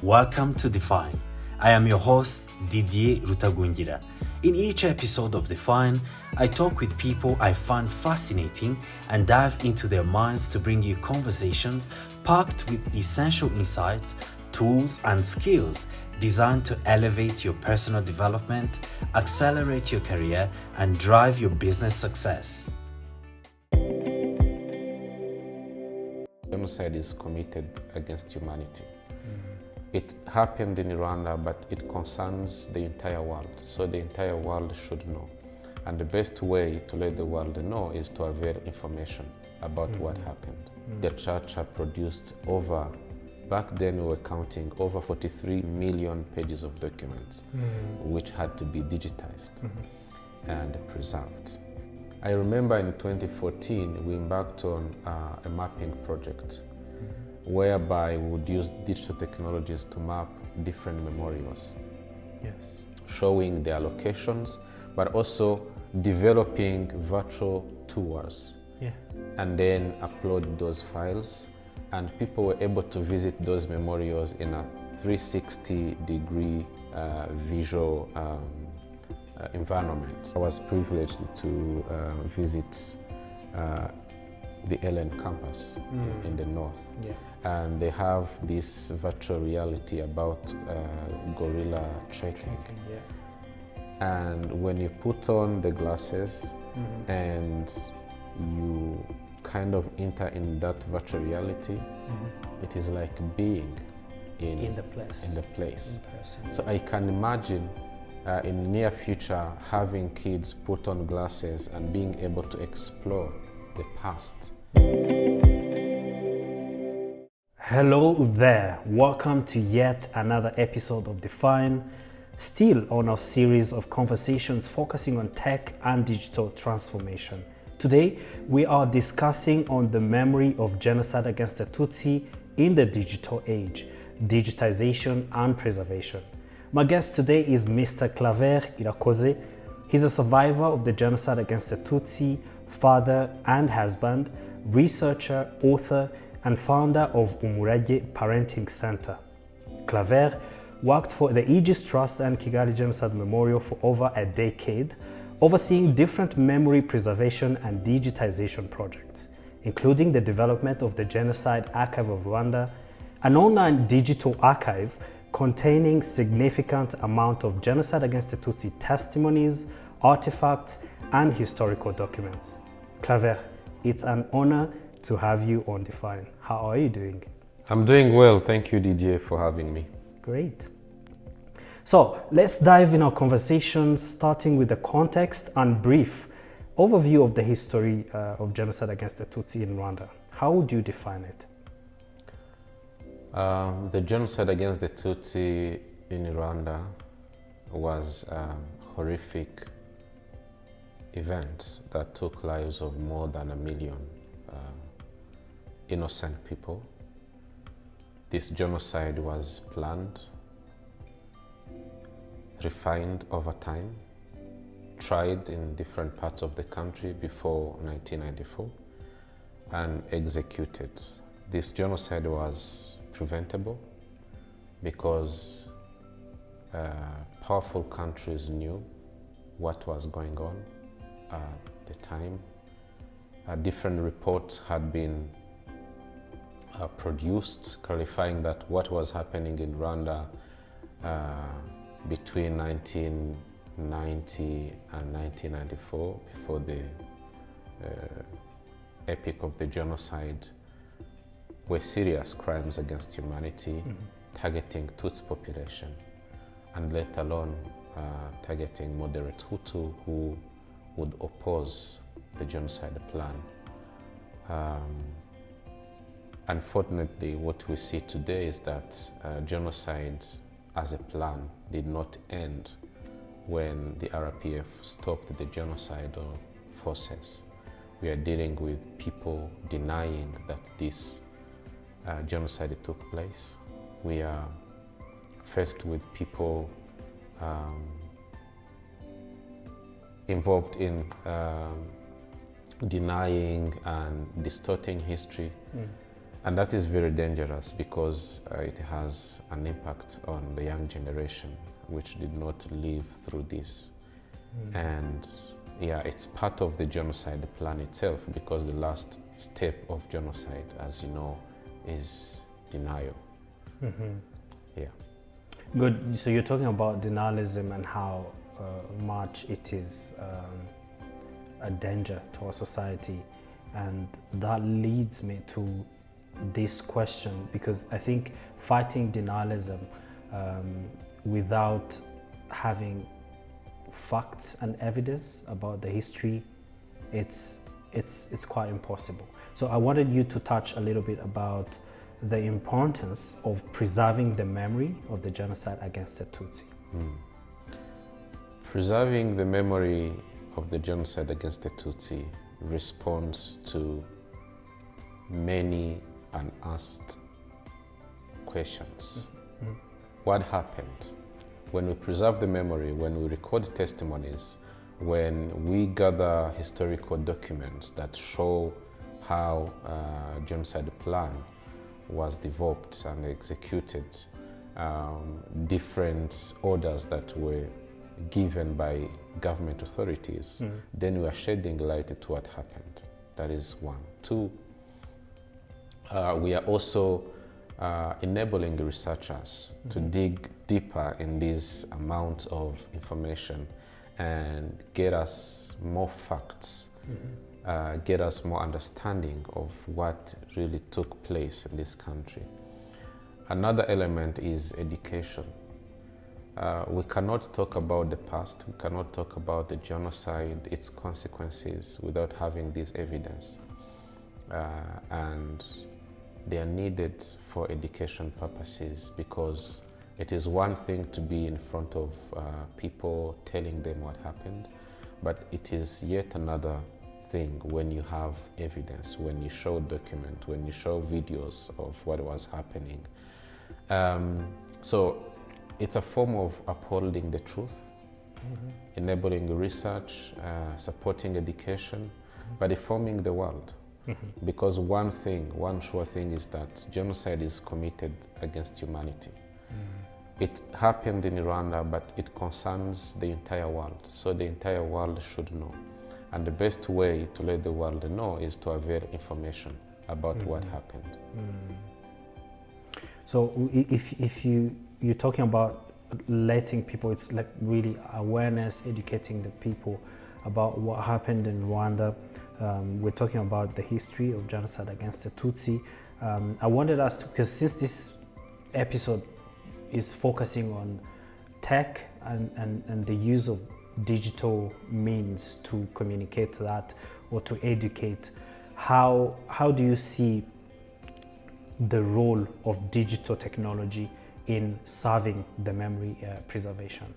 Welcome to Define. I am your host, Didier Rutagungira. In each episode of Define, I talk with people I find fascinating and dive into their minds to bring you conversations packed with essential insights, tools, and skills designed to elevate your personal development, accelerate your career, and drive your business success. Genocide is committed against humanity. It happened in Rwanda, but it concerns the entire world, so the entire world should know. And the best way to let the world know is to avail information about what happened. The church had produced back then we were counting over 43 million pages of documents, which had to be digitized and preserved. I remember in 2014, we embarked on a mapping project whereby we would use digital technologies to map different memorials. Yes. Showing their locations, but also developing virtual tours. Yeah. And then upload those files, and people were able to visit those memorials in a 360-degree visual environment. I was privileged to visit the Ellen campus in the north. Yeah. And they have this virtual reality about gorilla trekking. Yeah. And when you put on the glasses and you kind of enter in that virtual reality, it is like being in the place. In person. So I can imagine in the near future having kids put on glasses and being able to explore the past. Hello there, welcome to yet another episode of Define, still on our series of conversations focusing on tech and digital transformation. Today, we are discussing on the memory of genocide against the Tutsi in the digital age, digitization and preservation. My guest today is Mr. Claver Irakoze. He's a survivor of the genocide against the Tutsi, father and husband, researcher, author, and founder of Umurage Parenting Center. Claver worked for the Aegis Trust and Kigali Genocide Memorial for over a decade, overseeing different memory preservation and digitization projects, including the development of the Genocide Archive of Rwanda, an online digital archive containing significant amount of genocide against the Tutsi testimonies, artifacts, and historical documents. Claver, it's an honor to have you on Define. How are you doing? I'm doing well, thank you Didier for having me. Great. So let's dive in our conversation, starting with the context and brief overview of the history of genocide against the Tutsi in Rwanda. How would you define it? The genocide against the Tutsi in Rwanda was a horrific event that took lives of more than 1 million innocent people. This genocide was planned, refined over time, tried in different parts of the country before 1994, and executed. This genocide was preventable because powerful countries knew what was going on at the time. Different reports had been produced clarifying that what was happening in Rwanda between 1990 and 1994, before the epic of the genocide, were serious crimes against humanity, targeting Tutsi population, and let alone targeting moderate Hutu who would oppose the genocide plan. Unfortunately, what we see today is that genocide as a plan did not end when the RPF stopped the genocidal forces. We are dealing with people denying that this genocide took place. We are faced with people involved in denying and distorting history. And that is very dangerous because it has an impact on the young generation, which did not live through this. And yeah, it's part of the genocide plan itself, because the last step of genocide, as you know, is denial. Yeah. Good. So you're talking about denialism and how much it is a danger to our society, and that leads me to this question, because I think fighting denialism without having facts and evidence about the history, it's quite impossible. So I wanted you to touch a little bit about the importance of preserving the memory of the genocide against the Tutsi. Preserving the memory of the genocide against the Tutsi responds to many unasked questions. What happened? When we preserve the memory, when we record testimonies, when we gather historical documents that show how genocide plan was developed and executed, different orders that were given by government authorities, then we are shedding light to what happened. That is one. Two, we are also enabling the researchers to dig deeper in this amount of information and get us more facts, get us more understanding of what really took place in this country. Another element is education. We cannot talk about the past, we cannot talk about the genocide, its consequences, without having this evidence. And they are needed for education purposes, because it is one thing to be in front of people telling them what happened, but it is yet another thing when you have evidence, when you show document, when you show videos of what was happening. So it's a form of upholding the truth, enabling research, supporting education, but informing the world. Because one sure thing is that genocide is committed against humanity. It happened in Rwanda, but it concerns the entire world. So the entire world should know. And the best way to let the world know is to avail information about what happened. So if you're talking about letting people, it's like really awareness, educating the people about what happened in Rwanda. We're talking about the history of genocide against the Tutsi. I wanted us to, because since this episode is focusing on tech and the use of digital means to communicate that or to educate, how do you see the role of digital technology in serving the memory preservation?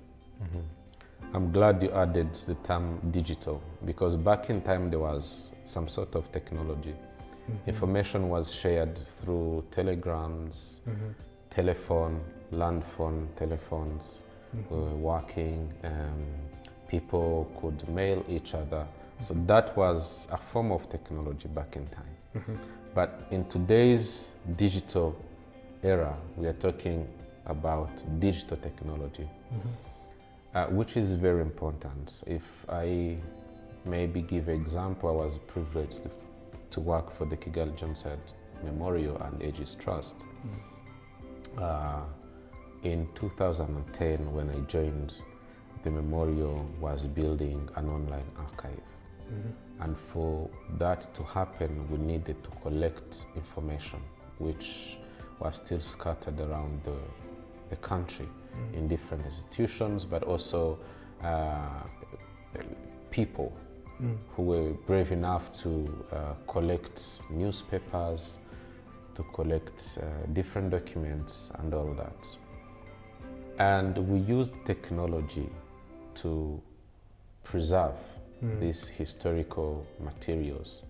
I'm glad you added the term digital, because back in time there was some sort of technology. Information was shared through telegrams, telephone, land phone telephones were working, people could mail each other. So that was a form of technology back in time. But in today's digital era, we are talking about digital technology. Which is very important. If I maybe give an example, I was privileged to work for the Kigali Genocide Memorial and Aegis Trust. In 2010, when I joined, the memorial was building an online archive. And for that to happen, we needed to collect information, which was still scattered around the country in different institutions, but also people who were brave enough to collect newspapers, to collect different documents and all that. And we used technology to preserve these historical materials.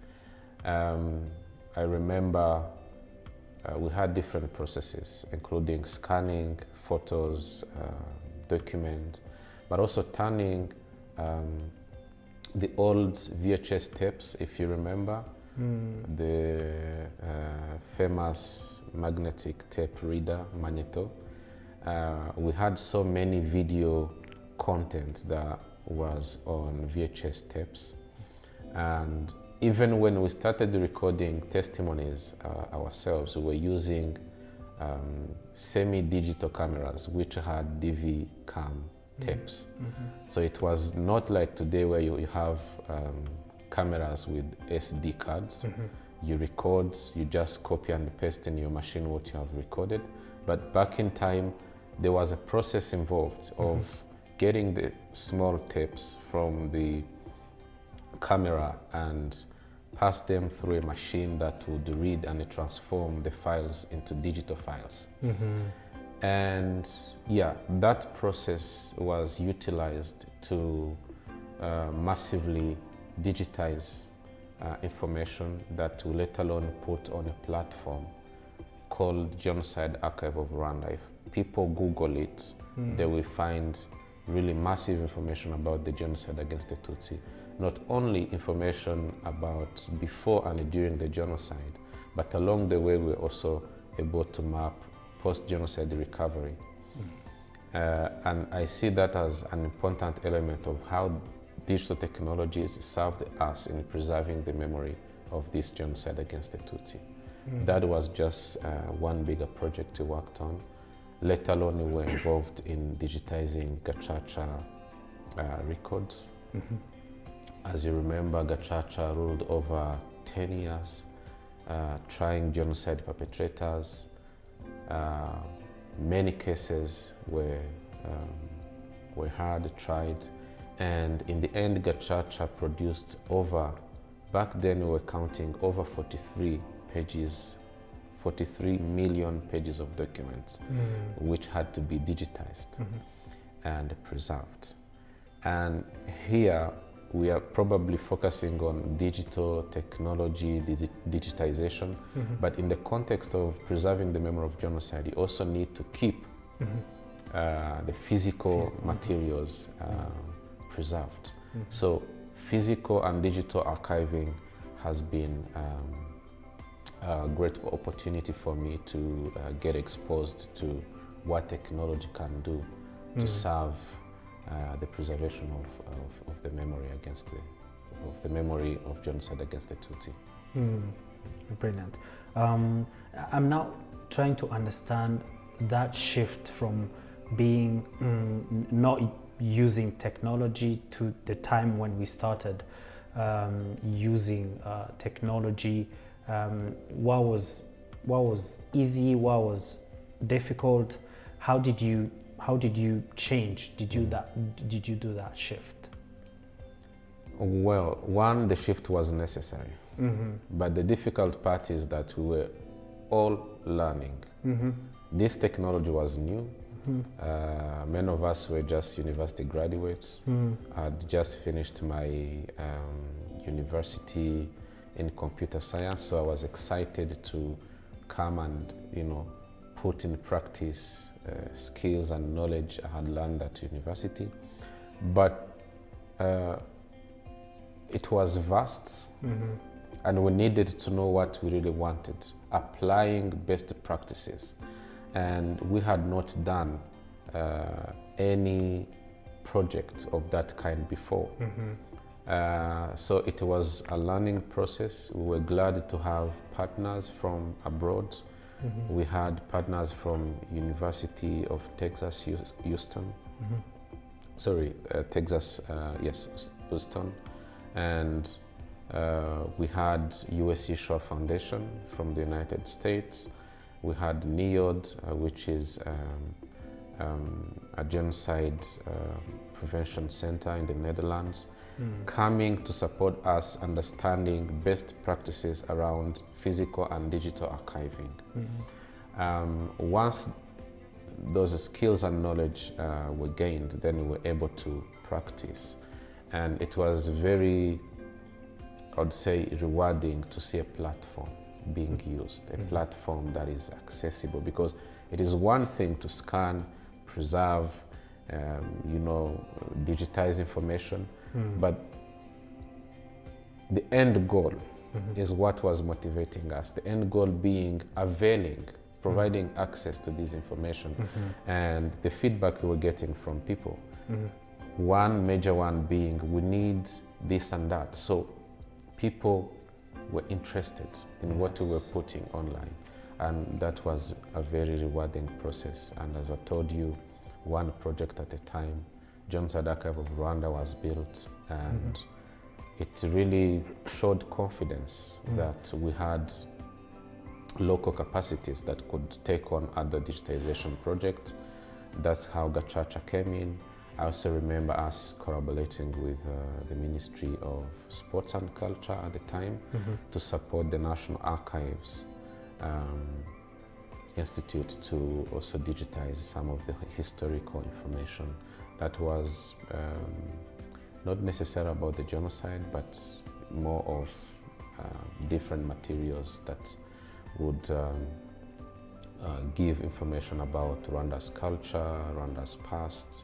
I remember we had different processes, including scanning photos, documents, but also turning the old VHS tapes, if you remember, the famous magnetic tape reader, magneto. We had so many video content that was on VHS tapes. And even when we started recording testimonies ourselves, we were using semi-digital cameras which had DV cam tapes. So it was not like today where you have cameras with SD cards. You record, you just copy and paste in your machine what you have recorded. But back in time, there was a process involved of getting the small tapes from the camera and pass them through a machine that would read and transform the files into digital files. And yeah, that process was utilized to massively digitize information that we let alone put on a platform called Genocide Archive of Rwanda. If people Google it, they will find really massive information about the genocide against the Tutsi. Not only information about before and during the genocide, but along the way we're also able to map post-genocide recovery. And I see that as an important element of how digital technologies served us in preserving the memory of this genocide against the Tutsi. That was just one bigger project we worked on. Let alone we were involved in digitizing Gacaca records. As you remember, Gacaca ruled over 10 years, trying genocide perpetrators. Many cases were heard, tried, and in the end, Gacaca produced back then we were counting over 43 million pages of documents, which had to be digitized and preserved. And here we are probably focusing on digital technology, digitization, but in the context of preserving the memory of genocide, you also need to keep the physical materials preserved. So physical and digital archiving has been a great opportunity for me to get exposed to what technology can do to serve the preservation of the memory of the memory of genocide against the Tutsi. Brilliant. I'm now trying to understand that shift from being not using technology to the time when we started using technology. What was easy? What was difficult? How did you change? Did you do that shift? Well, one, the shift was necessary, but the difficult part is that we were all learning. This technology was new. Many of us were just university graduates. I'd just finished my university in computer science, so I was excited to come and put in practice skills and knowledge I had learned at university. But it was vast, and we needed to know what we really wanted, applying best practices. And we had not done any project of that kind before. So it was a learning process. We were glad to have partners from abroad. We had partners from University of Texas, Houston. Texas, Houston. And we had USC Shaw Foundation from the United States. We had NIOD, which is a genocide prevention center in the Netherlands, coming to support us understanding best practices around physical and digital archiving. Once those skills and knowledge were gained, then we were able to practice. And it was very, I would say, rewarding to see a platform being used, a platform that is accessible, because it is one thing to scan, preserve, digitize information, but the end goal is what was motivating us. The end goal being availing, providing access to this information, and the feedback we were getting from people. One major one being, we need this and that. So people were interested in what we were putting online. And that was a very rewarding process. And as I told you, one project at a time, Genocide Archive of Rwanda was built, and it really showed confidence that we had local capacities that could take on other digitization projects. That's how Gachacha came in. I also remember us collaborating with the Ministry of Sports and Culture at the time to support the National Archives Institute to also digitize some of the historical information that was not necessarily about the genocide, but more of different materials that would give information about Rwanda's culture, Rwanda's past,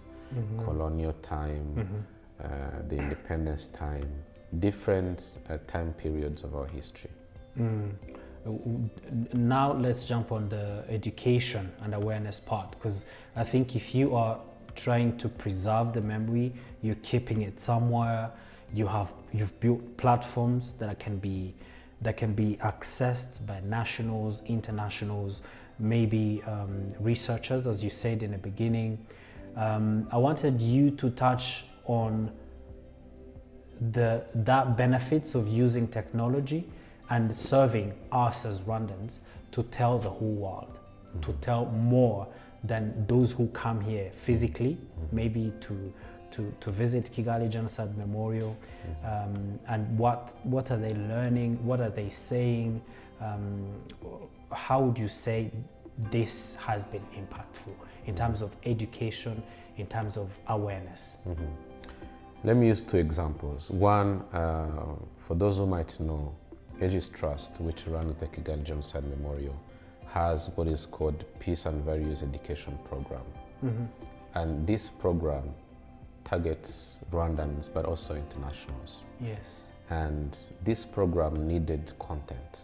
colonial time, the independence time, different time periods of our history. Now let's jump on the education and awareness part, because I think if you are trying to preserve the memory, you're keeping it somewhere, you've built platforms that can be accessed by nationals, internationals, maybe researchers, as you said in the beginning. I wanted you to touch on that benefits of using technology and serving us as Rwandans to tell the whole world, to tell more than those who come here physically, maybe to visit Kigali Genocide Memorial, and what are they learning, what are they saying, how would you say this has been impactful in terms of education, in terms of awareness? Let me use two examples. One, for those who might know, Aegis Trust, which runs the Kigali Genocide Memorial, has what is called Peace and Values Education Program. And this program targets Rwandans, but also internationals. Yes. And this program needed content.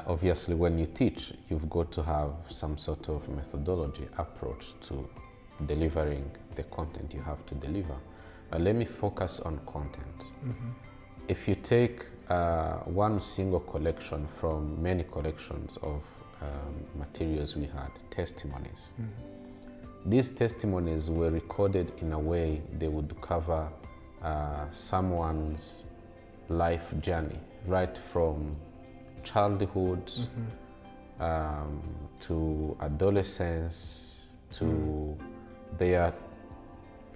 Obviously, when you teach, you've got to have some sort of methodology approach to delivering the content you have to deliver. Let me focus on content. If you take one single collection from many collections of materials we had, testimonies. These testimonies were recorded in a way they would cover someone's life journey, right from childhood to adolescence to their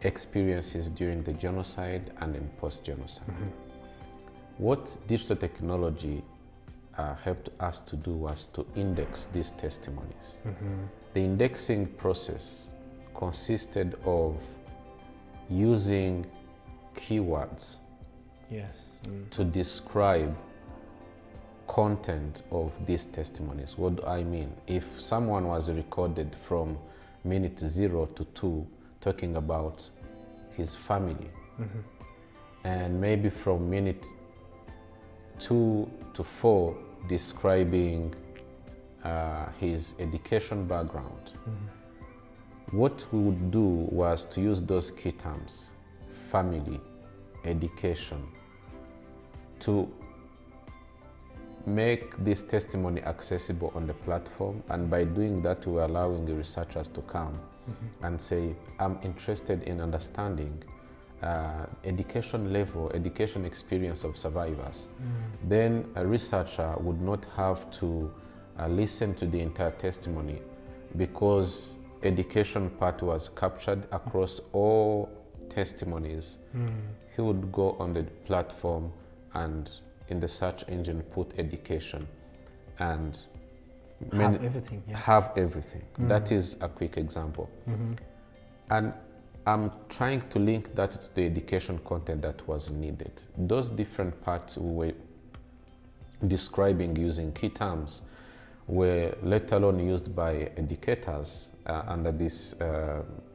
experiences during the genocide and in post-genocide. What digital technology helped us to do was to index these testimonies. The indexing process consisted of using keywords to describe content of these testimonies. What do I mean? If someone was recorded from minute 0 to 2 talking about his family, and maybe from minute 2 to 4 describing his education background. What we would do was to use those key terms, family, education, to make this testimony accessible on the platform. And by doing that, we're allowing the researchers to come and say, I'm interested in understanding education level, education experience of survivors. Then a researcher would not have to listen to the entire testimony, because education part was captured across all testimonies. He would go on the platform and in the search engine put education and have everything. Have everything. That is a quick example. And I'm trying to link that to the education content that was needed. Those different parts we were describing using key terms were let alone used by educators under this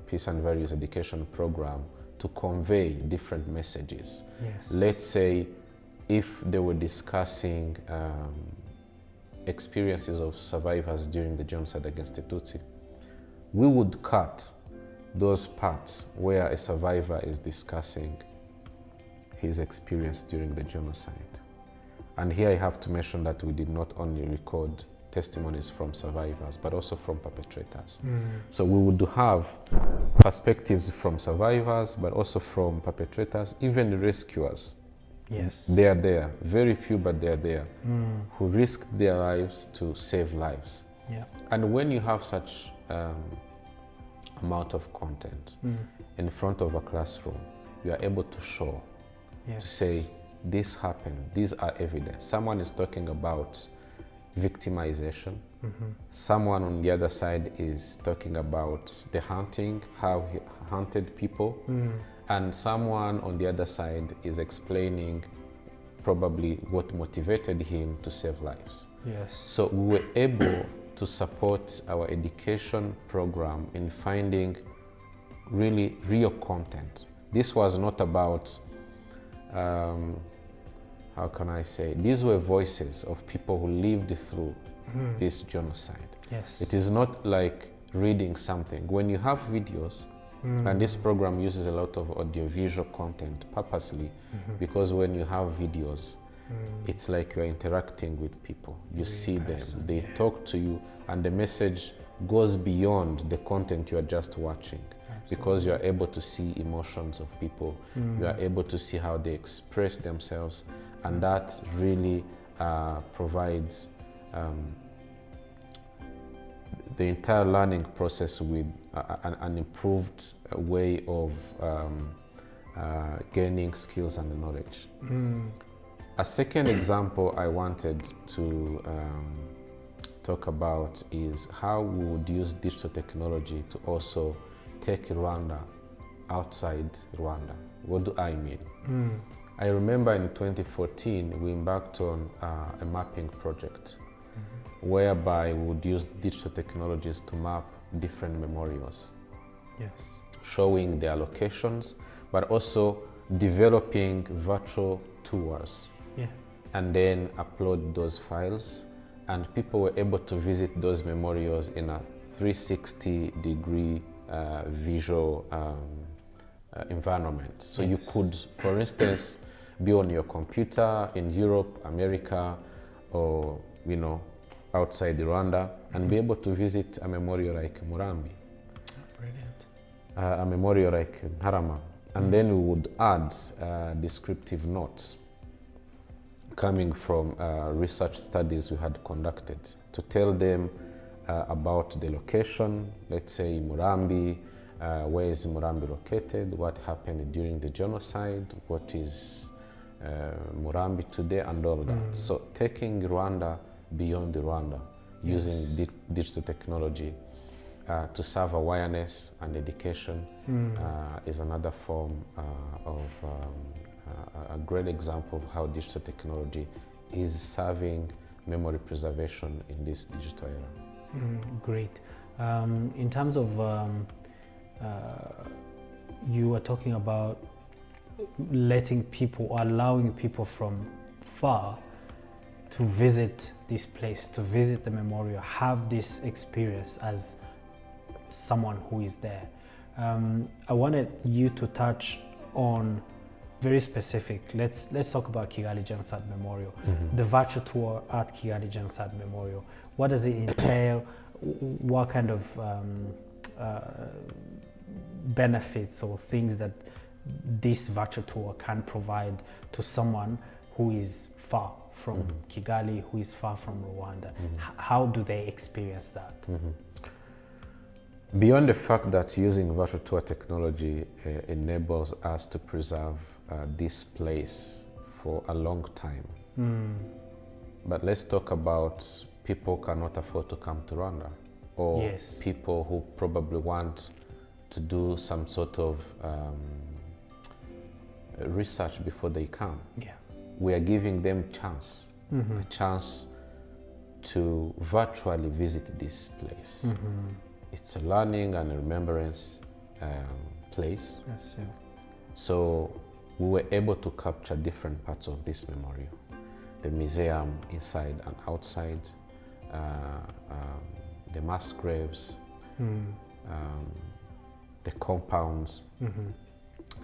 Peace and Values Education Program to convey different messages. Let's say if they were discussing experiences of survivors during the genocide against the Tutsi, we would cut those parts where a survivor is discussing his experience during the genocide. And here I have to mention that we did not only record testimonies from survivors, but also from perpetrators. So we would have perspectives from survivors, but also from perpetrators, even rescuers. Yes. They are there, very few, but they are there, who risked their lives to save lives. Yeah. And when you have such amount of content in front of a classroom, you are able to show, to say, this happened, these are evidence. Someone is talking about victimization. Someone on the other side is talking about the hunting, how he hunted people. And someone on the other side is explaining probably what motivated him to save lives. Yes. So we were able to support our education program in finding really real content. This was not about, how can I say, these were voices of people who lived through this genocide. Yes. It is not like reading something. When you have videos, and this program uses a lot of audiovisual content purposely, because when you have videos, it's like you're interacting with people. You see them, they talk to you, and the message goes beyond the content you are just watching. Because you are able to see emotions of people, you are able to see how they express themselves, and that really provides the entire learning process with an improved way of gaining skills and knowledge. A second example I wanted to talk about is how we would use digital technology to also take Rwanda outside Rwanda. What do I mean? I remember in 2014 we embarked on a mapping project whereby we would use digital technologies to map different memorials. Yes. Showing their locations, but also developing virtual tours. Yeah. And then upload those files, and people were able to visit those memorials in a 360-degree visual environment. So you could, for instance, be on your computer in Europe, America, or outside Rwanda, and be able to visit a memorial like Murambi. Brilliant. A memorial like Harama. And then we would add descriptive notes coming from research studies we had conducted to tell them about the location, let's say Murambi, where is Murambi located, what happened during the genocide, what is Murambi today, and all that. So taking Rwanda beyond Rwanda, using digital technology to serve awareness and education is another form of a great example of how digital technology is serving memory preservation in this digital era. Great. In terms of, you were talking about letting people, or allowing people from far to visit this place, to visit the memorial, have this experience as someone who is there. I wanted you to touch on very specific. Let's talk about Kigali Genocide Memorial, the virtual tour at Kigali Genocide Memorial. What does it entail? What kind of benefits or things that this virtual tour can provide to someone who is far from Kigali, who is far from Rwanda? How do they experience that? Beyond the fact that using virtual tour technology enables us to preserve this place for a long time. But let's talk about people who cannot afford to come to Rwanda, or people who probably want to do some sort of research before they come. We are giving them a chance to virtually visit this place. It's a learning and a remembrance place. So we were able to capture different parts of this memorial. The museum inside and outside, the mass graves, the compounds,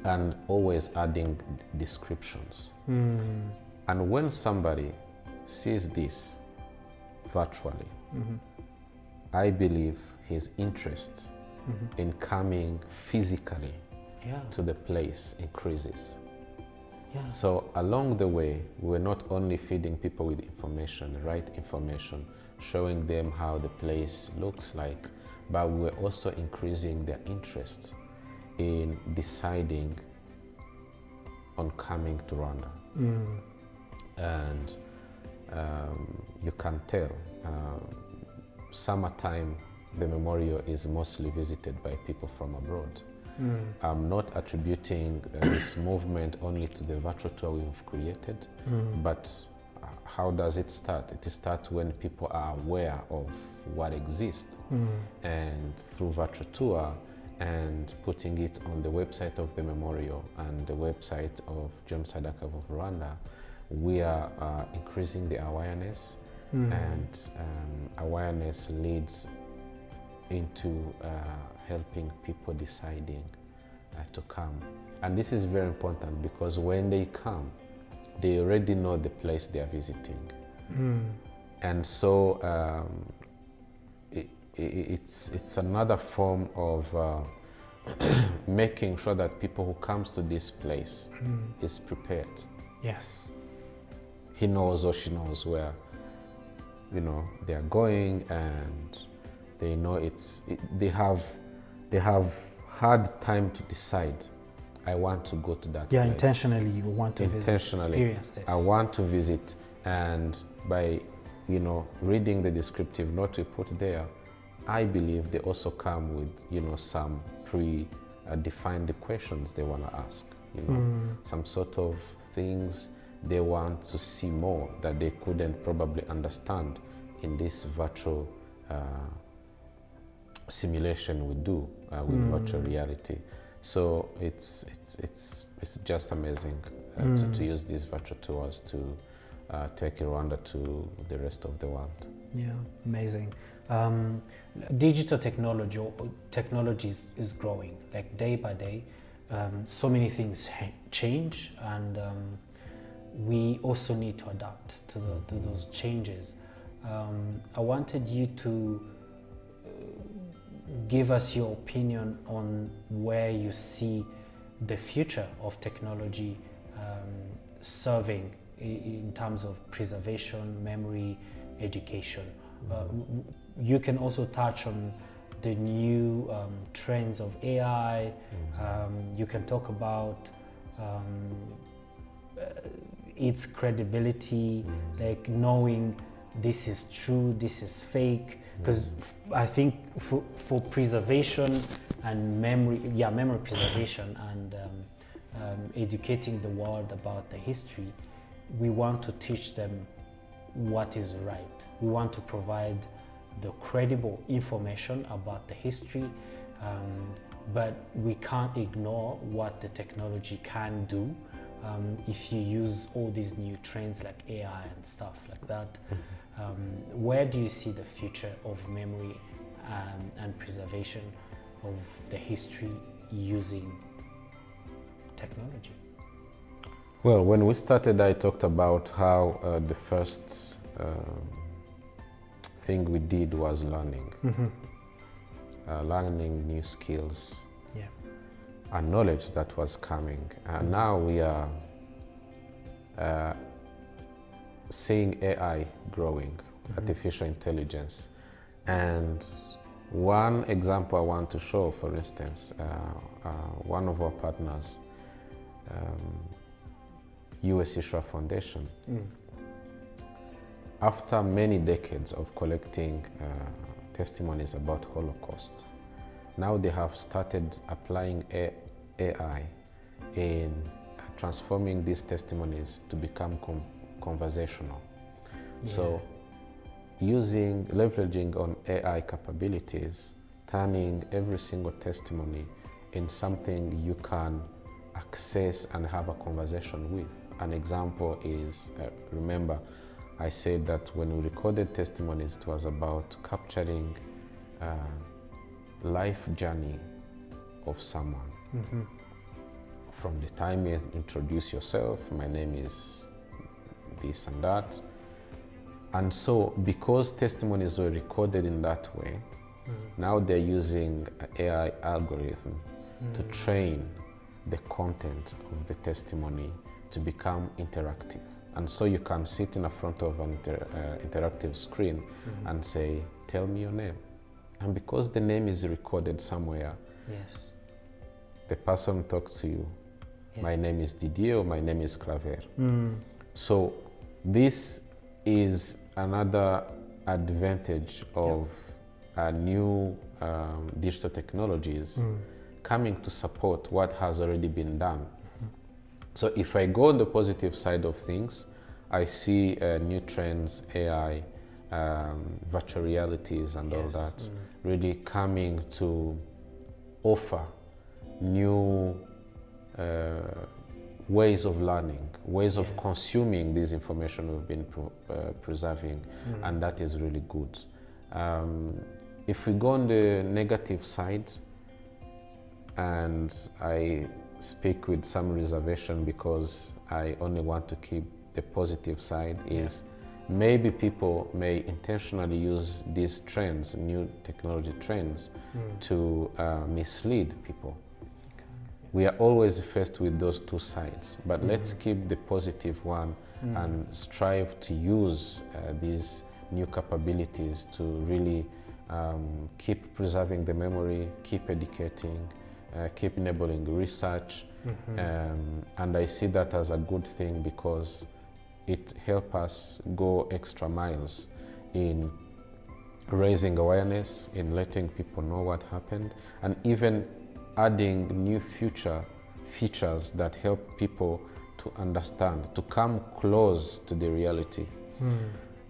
and always adding descriptions. And when somebody sees this virtually, I believe his interest in coming physically to the place increases. So along the way, we're not only feeding people with information, the right information, showing them how the place looks like, but we're also increasing their interest in deciding on coming to Rwanda. And you can tell, summertime, the memorial is mostly visited by people from abroad. I'm not attributing this movement only to the virtual tour we've created, but how does it start? It starts when people are aware of what exists, and through virtual tour and putting it on the website of the memorial and the website of Genocide Archive of Rwanda, we are increasing the awareness, and awareness leads into helping people deciding to come. And this is very important because when they come, they already know the place they are visiting. And so it's another form of making sure that people who comes to this place is prepared. Yes. He knows or she knows where, you know, they are going, and they know they have had time to decide, I want to go to that place. Intentionally you want to visit, experience this. I want to visit, and by, you know, reading the descriptive note we put there, I believe they also come with, you know, some pre-defined questions they want to ask, you know, some sort of things they want to see more that they couldn't probably understand in this virtual simulation we do with virtual reality. So it's just amazing to use these virtual tours to take Rwanda to the rest of the world. Yeah, amazing. Digital technology is growing, like day by day. So many things change, and we also need to adapt to those changes. I wanted you to give us your opinion on where you see the future of technology serving in terms of preservation, memory, education. You can also touch on the new trends of AI. You can talk about its credibility, like knowing this is true, this is fake, because I think for preservation and memory preservation and educating the world about the history, we want to teach them what is right. We want to provide the credible information about the history, but we can't ignore what the technology can do if you use all these new trends like AI and stuff like that. Where do you see the future of memory and preservation of the history using technology? Well, when we started, I talked about how the first thing we did was learning. Learning new skills and knowledge that was coming. And now we are seeing AI growing, artificial intelligence. And one example I want to show, for instance, one of our partners, US Issuer Foundation, after many decades of collecting testimonies about Holocaust, now they have started applying AI in transforming these testimonies to become conversational. So leveraging on AI capabilities, turning every single testimony in something you can access and have a conversation with. An example is, remember, I said that when we recorded testimonies, it was about capturing life journey of someone. From the time you introduce yourself, my name is this and that. And so because testimonies were recorded in that way, now they're using an AI algorithm to train the content of the testimony to become interactive. And so you can sit in front of an interactive screen and say, tell me your name. And because the name is recorded somewhere, yes, the person talks to you. My name is Didier, or my name is Claver. So this is another advantage of new digital technologies coming to support what has already been done. So if I go on the positive side of things, I see new trends, AI, virtual realities and all that, really coming to offer new ways of learning, ways of consuming this information we've been preserving, and that is really good. If we go on the negative side, and I speak with some reservation because I only want to keep the positive side, is maybe people may intentionally use these trends, new technology trends, to mislead people. We are always faced with those two sides, but let's keep the positive one and strive to use these new capabilities to really keep preserving the memory, keep educating, keep enabling research, and I see that as a good thing because it helps us go extra miles in raising awareness, in letting people know what happened, and even adding new features that help people to understand, to come close to the reality.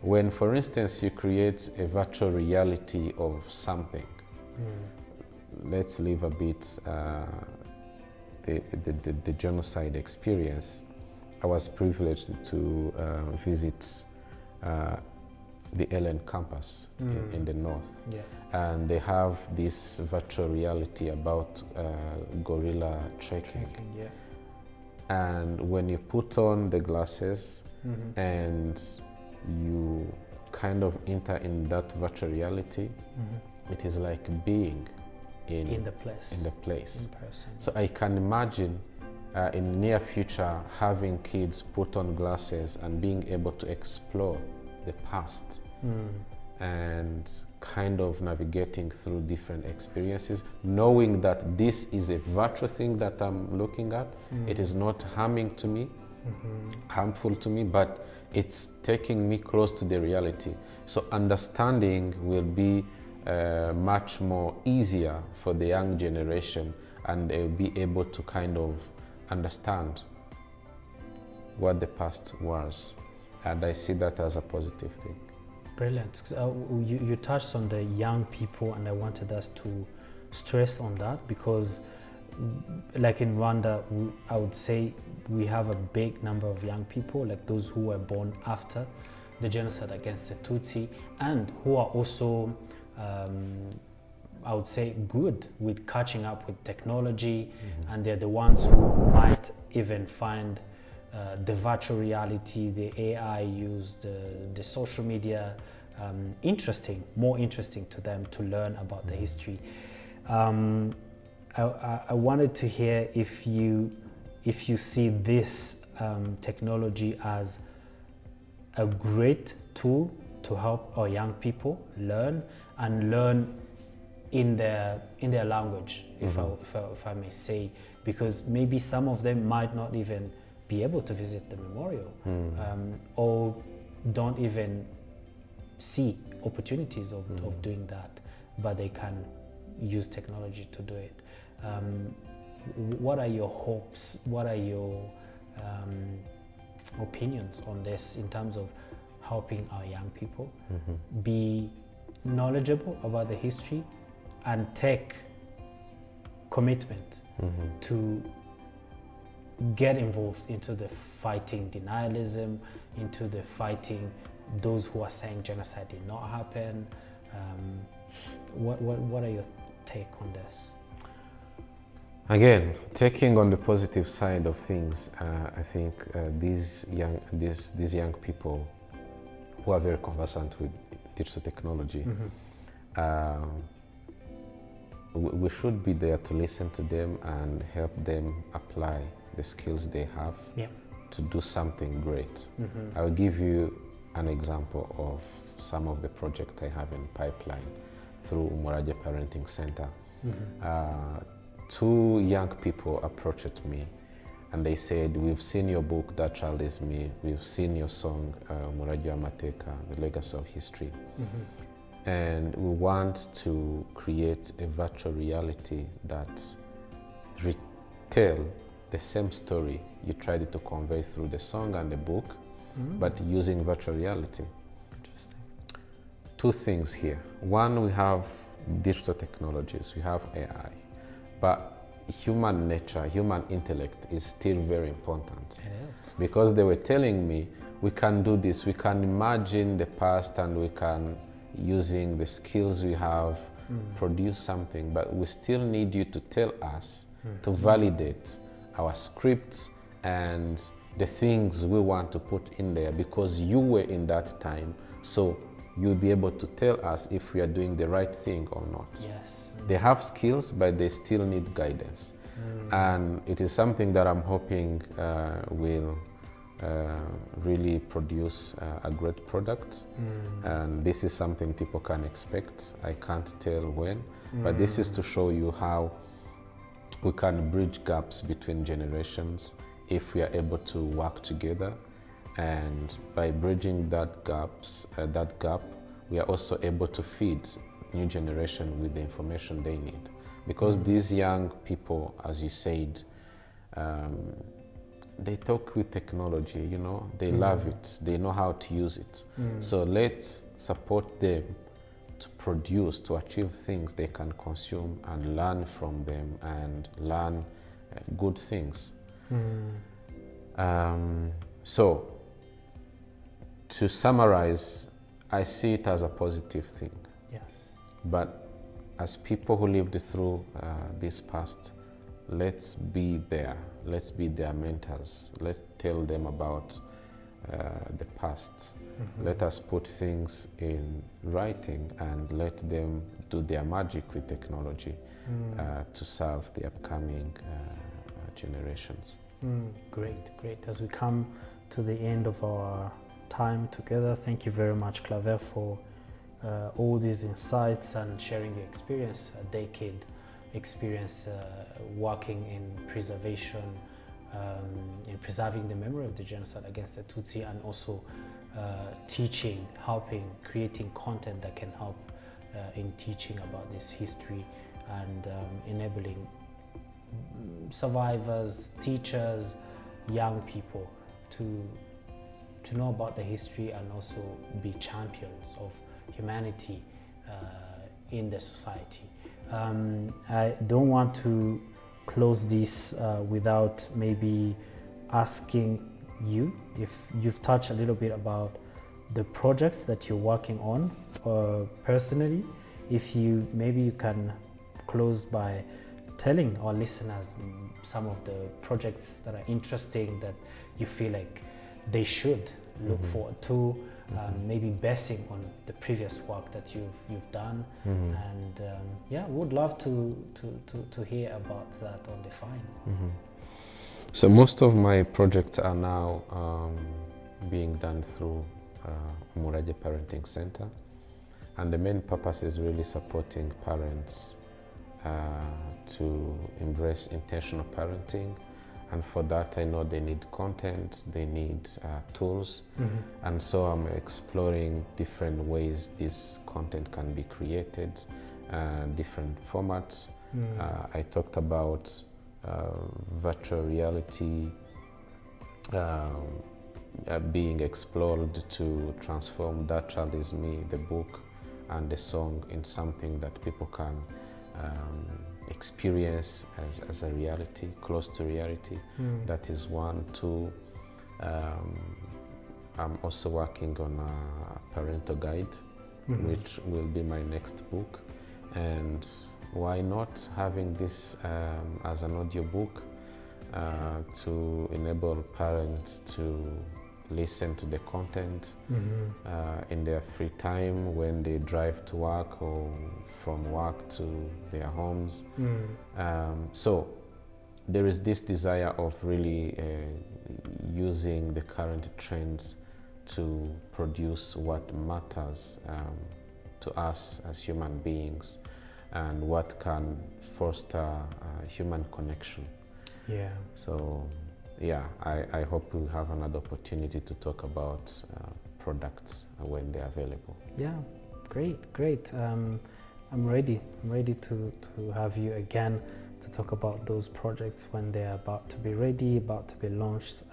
When, for instance, you create a virtual reality of something, let's leave a bit the genocide experience. I was privileged to visit the Ellen campus in the north, and they have this virtual reality about gorilla trekking. And when you put on the glasses and you kind of enter in that virtual reality, it is like being in the place. In person. So I can imagine in the near future having kids put on glasses and being able to explore the past and kind of navigating through different experiences, knowing that this is a virtual thing that I'm looking at. It is not harming to me, harmful to me, but it's taking me close to the reality. So understanding will be much more easier for the young generation, and they'll be able to kind of understand what the past was. And I see that as a positive thing. Brilliant. You touched on the young people, and I wanted us to stress on that because, like in Rwanda, I would say we have a big number of young people, like those who were born after the genocide against the Tutsi, and who are also, I would say, good with catching up with technology, and they're the ones who might even find the virtual reality, the AI used, the social media more interesting to them to learn about the history. I wanted to hear if you see this technology as a great tool to help our young people learn in their language, if I may say, because maybe some of them might not even be able to visit the memorial, or don't even see opportunities of doing that, but they can use technology to do it. What are your hopes? What are your opinions on this in terms of helping our young people be knowledgeable about the history and take commitment to get involved into the fighting denialism, into the fighting those who are saying genocide did not happen. What are your take on this? Again, taking on the positive side of things, I think these young people who are very conversant with digital technology, we should be there to listen to them and help them apply the skills they have to do something great. I'll give you an example of some of the projects I have in pipeline through Umuraje Parenting Center. 2 young people approached me and they said, we've seen your book, That Child Is Me, we've seen your song, Umuraje Amateka, The Legacy of History, and we want to create a virtual reality that retell the same story you tried to convey through the song and the book, but using virtual reality. Interesting. 2 things here. One, we have digital technologies, we have AI, but human nature, human intellect is still very important. It is. Because they were telling me, we can do this, we can imagine the past and we can, using the skills we have, produce something, but we still need you to tell us, to validate our scripts and the things we want to put in there, because you were in that time, so you'll be able to tell us if we are doing the right thing or not. Yes. They have skills, but they still need guidance. And it is something that I'm hoping will really produce a great product. And this is something people can expect. I can't tell when, but this is to show you how we can bridge gaps between generations if we are able to work together. And by bridging that gap, we are also able to feed new generation with the information they need. Because these young people, as you said, they talk with technology, you know, they love it, they know how to use it. So let's support them to produce, to achieve things they can consume and learn from them and learn good things. So, to summarize, I see it as a positive thing. Yes. But as people who lived through this past, let's be there. Let's be their mentors. Let's tell them about the past. Let us put things in writing and let them do their magic with technology to serve the upcoming generations. Great, great. As we come to the end of our time together, thank you very much, Claver, for all these insights and sharing your experience, a decade experience working in preservation, in preserving the memory of the genocide against the Tutsi, and also teaching, helping, creating content that can help in teaching about this history and enabling survivors, teachers, young people to know about the history and also be champions of humanity in the society. I don't want to close this without maybe asking you if you've touched a little bit about the projects that you're working on personally. If maybe you can close by telling our listeners some of the projects that are interesting, that you feel like they should look forward to, maybe basing on the previous work that you've done, and yeah, would love to hear about that on Define. So most of my projects are now being done through Umuraje Parenting Center, and the main purpose is really supporting parents to embrace intentional parenting. And for that, I know they need content, they need tools, and so I'm exploring different ways this content can be created, different formats. I talked about virtual reality being explored to transform That Child Is Me, the book, and the song in something that people can experience as a reality, close to reality. That is one. Two, I'm also working on a parental guide, which will be my next book. And why not having this as an audiobook to enable parents to listen to the content in their free time when they drive to work or from work to their homes. So there is this desire of really using the current trends to produce what matters to us as human beings and what can foster human connection. Yeah. So yeah, I hope we have another opportunity to talk about products when they're available. Yeah, great. I'm ready to have you again to talk about those projects when they're about to be ready, about to be launched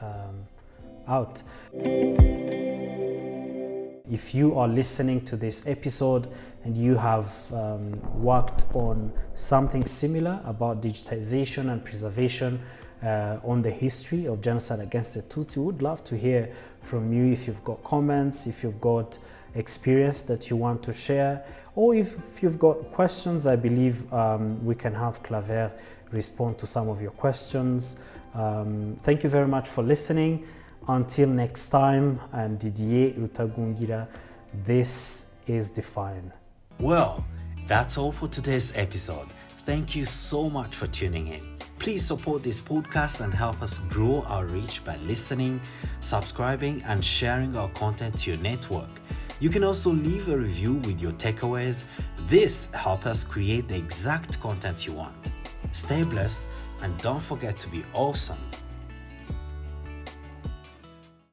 out. If you are listening to this episode and you have worked on something similar about digitization and preservation on the history of genocide against the Tutsi, we would love to hear from you. If you've got comments, if you've got experience that you want to share, or if you've got questions, I believe we can have Claver respond to some of your questions. Thank you very much for listening. Until next time, I'm Didier Rutagungira. This is Define. Well, that's all for today's episode. Thank you so much for tuning in. Please support this podcast and help us grow our reach by listening, subscribing, and sharing our content to your network. You can also leave a review with your takeaways. This helps us create the exact content you want. Stay blessed and don't forget to be awesome.